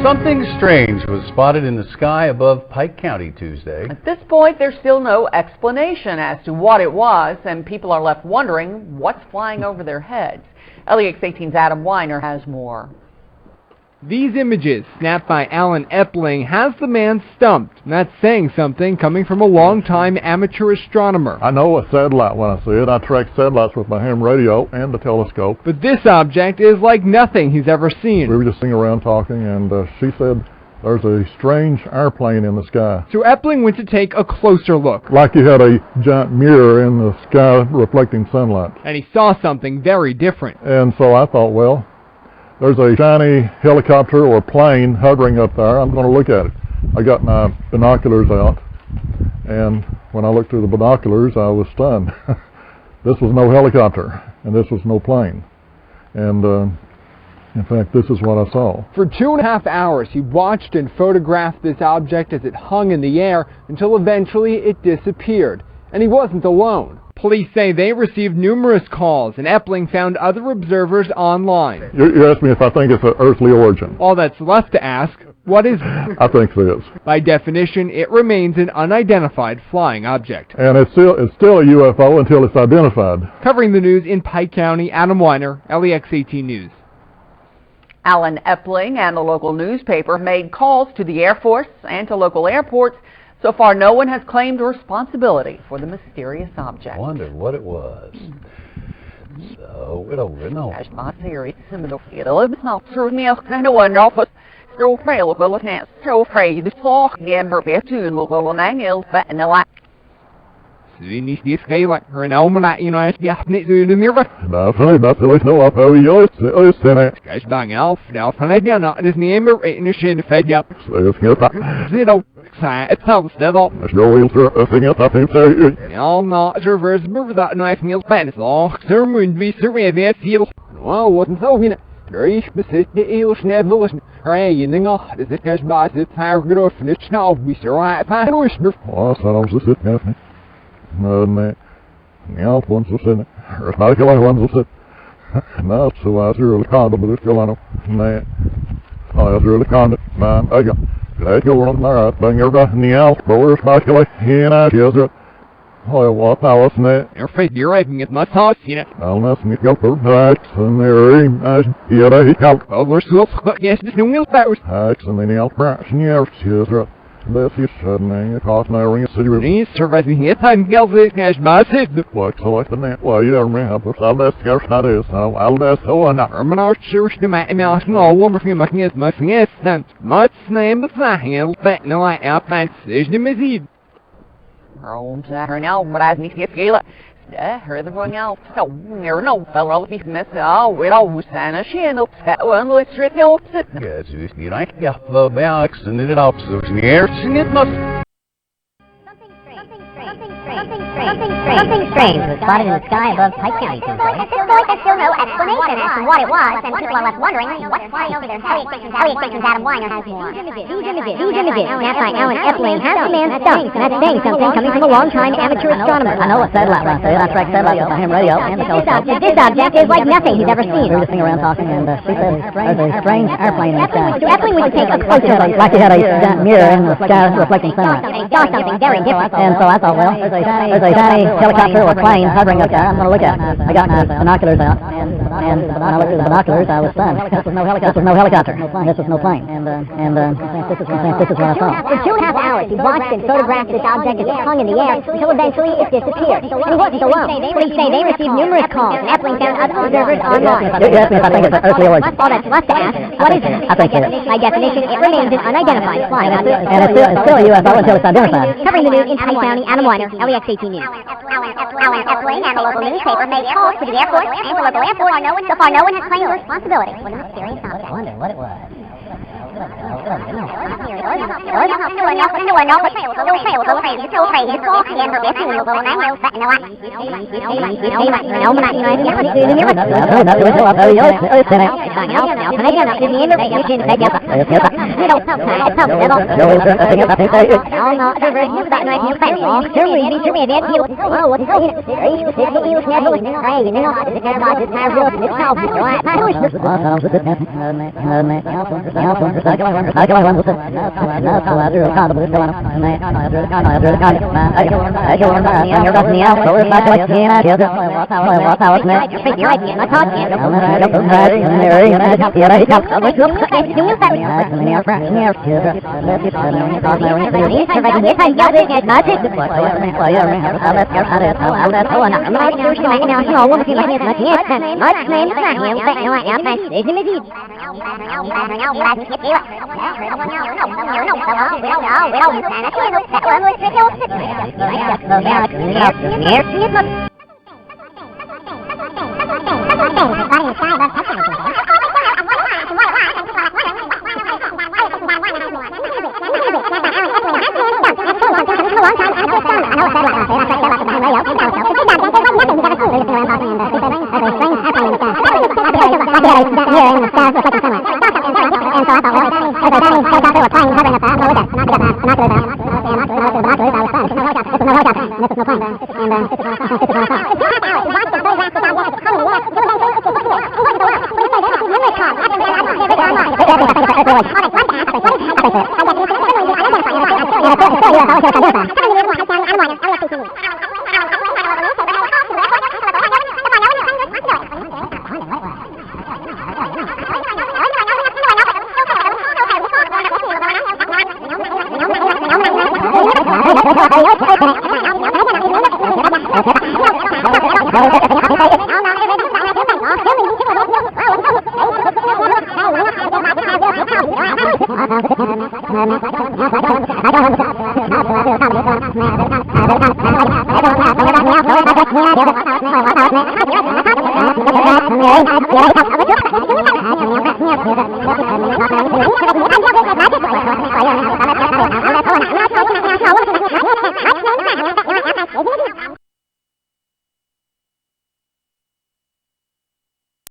Something strange was spotted in the sky above Pike County Tuesday. At this point, there's still no explanation as to what it was, and people are left wondering what's flying over their heads. LEX 18's Adam Weiner has more. These images, snapped by Alan Epling, has the man stumped. And that's saying something coming from a long-time amateur astronomer. I know a satellite when I see it. I track satellites with my ham radio and the telescope. But this object is like nothing he's ever seen. We were just sitting around talking, and she said there's a strange airplane in the sky. So Epling went to take a closer look. Like you had a giant mirror in the sky reflecting sunlight. And he saw something very different. And so I thought, well, there's a shiny helicopter or plane hovering up there. I'm going to look at it. I got my binoculars out, and when I looked through the binoculars, I was stunned. This was no helicopter, and this was no plane. And in fact, this is what I saw. For 2.5 hours, he watched and photographed this object as it hung in the air until eventually it disappeared. And he wasn't alone. Police say they received numerous calls, and Epling found other observers online. You asked me if I think it's an earthly origin. All that's left to ask, what is it? I think it is. By definition, it remains an unidentified flying object. And it's still a UFO until it's identified. Covering the news in Pike County, Adam Weiner, LEX 18 News. Alan Epling and the local newspaper made calls to the Air Force and to local airports. So far, no one has claimed responsibility for the mysterious object. I wonder what it was. So, we don't know. Something strange was spotted in the sky above Pike County Tuesday. At this point, there's still no explanation as to what it was, and people are left wondering what's flying over their heads. LEX 18's Adam Weiner has more. These images, snapped by Alan Epling, has the man stumped. And that's saying something coming from a long-time amateur astronomer. I know a satellite when I see it. I track satellites with my ham radio and the telescope. This object is like nothing he's ever seen. We were just sitting around talking, and she said there's a strange airplane in the sky. So Epling went to take a closer look. Like you had a giant mirror in the sky reflecting sunlight. And he saw something very different. And so I thought, well, there's a shiny helicopter or plane hovering up there. I'm going to look at it. I got my binoculars out, and when I looked through the binoculars, I was stunned. This was no helicopter. This was no plane. And this is what I saw. For 2.5 hours, he watched and photographed this object as it hung in the air until eventually it disappeared. And he wasn't alone. Police say they received numerous calls, and Epling found other observers online. You asked me if I think it's an earthly origin. All that's left to ask, what is it? I think it is. By definition, it remains an unidentified flying object. And it's still a UFO until it's identified. Covering the news in Pike County, Adam Weiner, LEX 18 News. Alan Epling and the local newspaper made calls to the Air Force and to local airports. So far, no one has claimed responsibility for the mysterious object. I wonder what it was. Hãy subscribe cho kênh Ghiền Mì Gõ để không bỏ lỡ những video hấp dẫn.